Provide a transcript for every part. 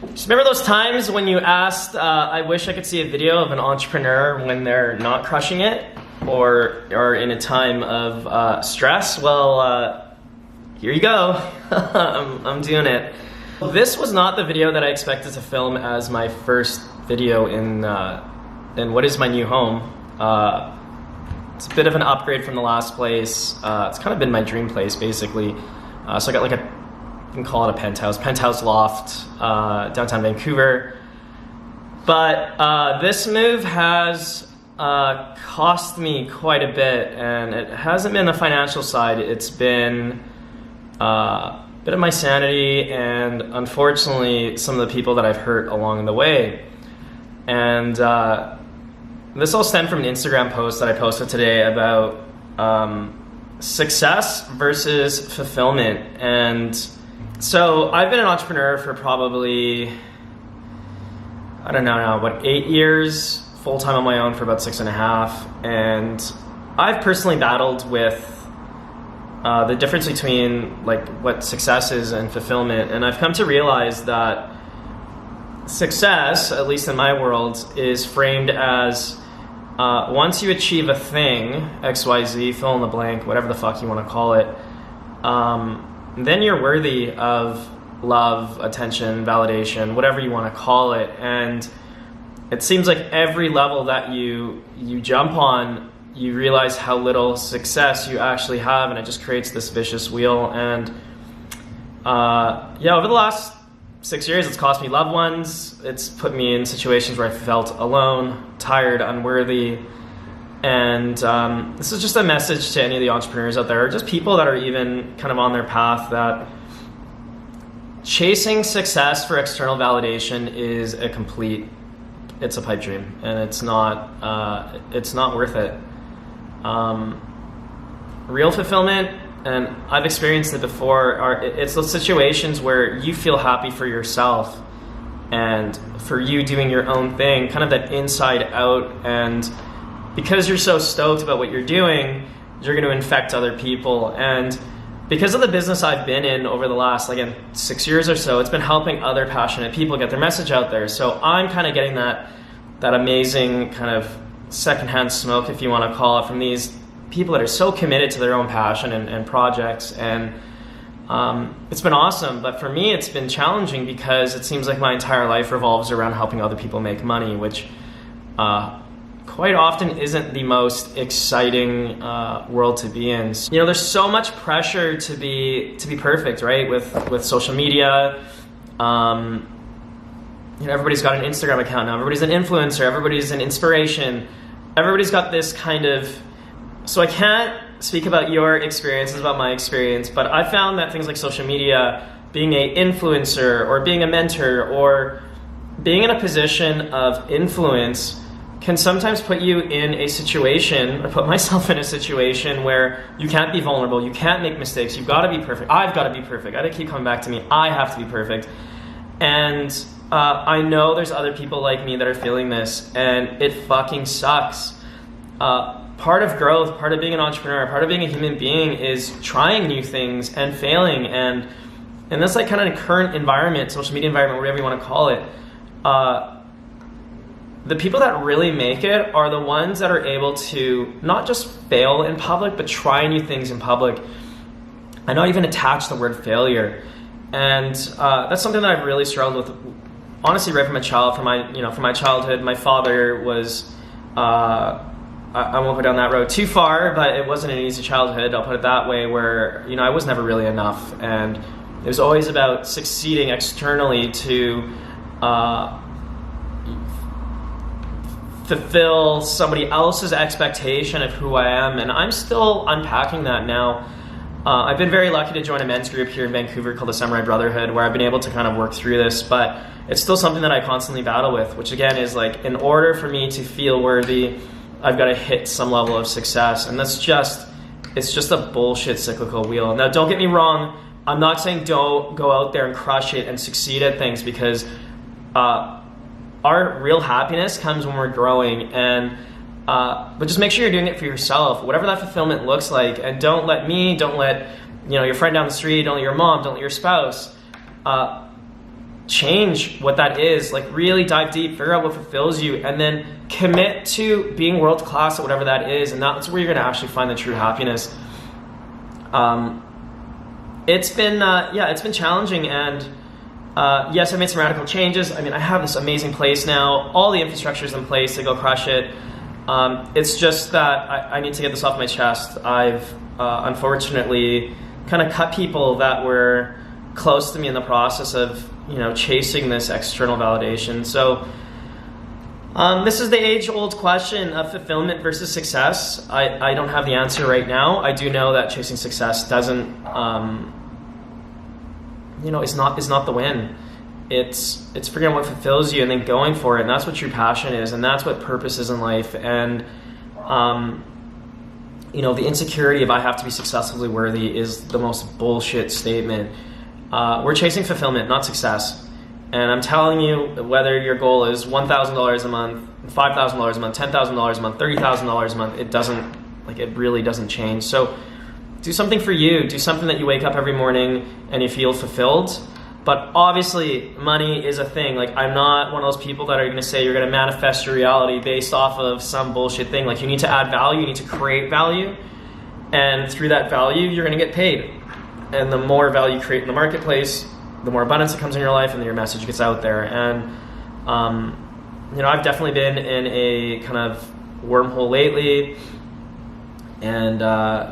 Just remember those times when you asked, I wish I could see a video of an entrepreneur when they're not crushing it or in a time of stress? Well, here you go. I'm doing it. This was not the video that I expected to film as my first video in what is my new home. It's a bit of an upgrade from the last place. It's kind of been my dream place, basically. So I got like you can call it a penthouse loft, downtown Vancouver. But this move has cost me quite a bit, and it hasn't been the financial side. It's been a bit of my sanity and, unfortunately, some of the people that I've hurt along the way. And this all stemmed from an Instagram post that I posted today about success versus fulfillment. And so I've been an entrepreneur for probably, I don't know now, about 8 years, full-time on my own for about 6.5. And I've personally battled with the difference between like what success is and fulfillment. And I've come to realize that success, at least in my world, is framed as once you achieve a thing, XYZ, fill in the blank, whatever the fuck you want to call it, then you're worthy of love, attention, validation, whatever you want to call it. And it seems like every level that you jump on, you realize how little success you actually have, and it just creates this vicious wheel. And over the last 6 years, it's cost me loved ones. It's put me in situations where I felt alone, tired, unworthy. And this is just a message to any of the entrepreneurs out there, or just people that are even kind of on their path, that chasing success for external validation is it's a pipe dream, and it's not worth it. Real fulfillment, and I've experienced it before, it's those situations where you feel happy for yourself and for you doing your own thing, kind of that inside out. And because you're so stoked about what you're doing, you're going to infect other people. And because of the business I've been in over the last, 6 years or so, it's been helping other passionate people get their message out there. So I'm kind of getting that amazing kind of secondhand smoke, if you want to call it, from these people that are so committed to their own passion and projects. And it's been awesome. But for me, it's been challenging because it seems like my entire life revolves around helping other people make money, which quite often isn't the most exciting world to be in. There's so much pressure to be perfect, right? With social media. Everybody's got an Instagram account now. Everybody's an influencer. Everybody's an inspiration. Everybody's got this kind of... So I can't speak about your experiences, about my experience, but I found that things like social media, being an influencer or being a mentor or being in a position of influence can sometimes put you in a situation, or put myself in a situation, where you can't be vulnerable, you can't make mistakes, you've got to be perfect. I've got to be perfect. I got to keep coming back to me. I have to be perfect. And I know there's other people like me that are feeling this, and it fucking sucks. Part of growth, part of being an entrepreneur, part of being a human being is trying new things and failing. And in this kind of current environment, social media environment, whatever you want to call it, the people that really make it are the ones that are able to not just fail in public, but try new things in public. I not even attach the word failure. And that's something that I've really struggled with, honestly, right from a child, from my childhood. My father was, I won't go down that road too far, but it wasn't an easy childhood, I'll put it that way, where, I was never really enough. And it was always about succeeding externally to fulfill somebody else's expectation of who I am. And I'm still unpacking that now. I've been very lucky to join a men's group here in Vancouver called the Samurai Brotherhood, where I've been able to kind of work through this, but it's still something that I constantly battle with, which again is in order for me to feel worthy, I've got to hit some level of success. And it's just a bullshit cyclical wheel. Now, don't get me wrong, I'm not saying don't go out there and crush it and succeed at things, because our real happiness comes when we're growing. And but just make sure you're doing it for yourself, whatever that fulfillment looks like. And don't let your friend down the street, don't let your mom, don't let your spouse change what that is. Like really dive deep, figure out what fulfills you, and then commit to being world class at whatever that is, and that's where you're gonna actually find the true happiness. It's been challenging, and yes, I made some radical changes. I mean, I have this amazing place now, all the infrastructure is in place to go crush it. It's just that I need to get this off my chest. I've unfortunately kind of cut people that were close to me in the process of, you know, chasing this external validation. So this is the age-old question of fulfillment versus success. I don't have the answer right now. I do know that chasing success doesn't, you know, is not the win. It's figuring out what fulfills you and then going for it, and that's what true passion is, and that's what purpose is in life. And you know, the insecurity of I have to be successfully worthy is the most bullshit statement. We're chasing fulfillment, not success. And I'm telling you, whether your goal is $1,000 a month, $5,000 a month, $10,000 a month, $30,000 a month, it really doesn't change. So do something for you. Do something that you wake up every morning and you feel fulfilled. But obviously, money is a thing. Like, I'm not one of those people that are going to say you're going to manifest your reality based off of some bullshit thing. Like, you need to add value. You need to create value. And through that value, you're going to get paid. And the more value you create in the marketplace, the more abundance that comes in your life, and your message gets out there. And you know, I've definitely been in a kind of wormhole lately, and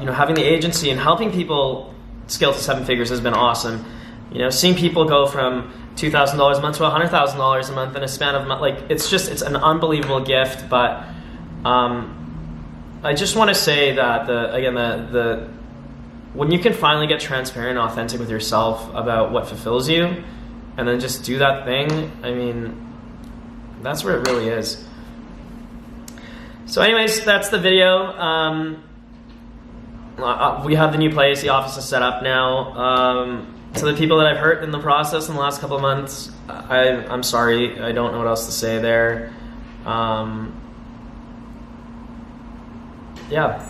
you know, having the agency and helping people scale to 7 figures has been awesome. You know, seeing people go from $2,000 a month to $100,000 a month in a span of month, like, it's an unbelievable gift. But I just want to say that when you can finally get transparent and authentic with yourself about what fulfills you, and then just do that thing, I mean, that's where it really is. So anyways, that's the video. We have the new place, the office is set up now. To the people that I've hurt in the process in the last couple of months, I'm sorry, I don't know what else to say there. Yeah.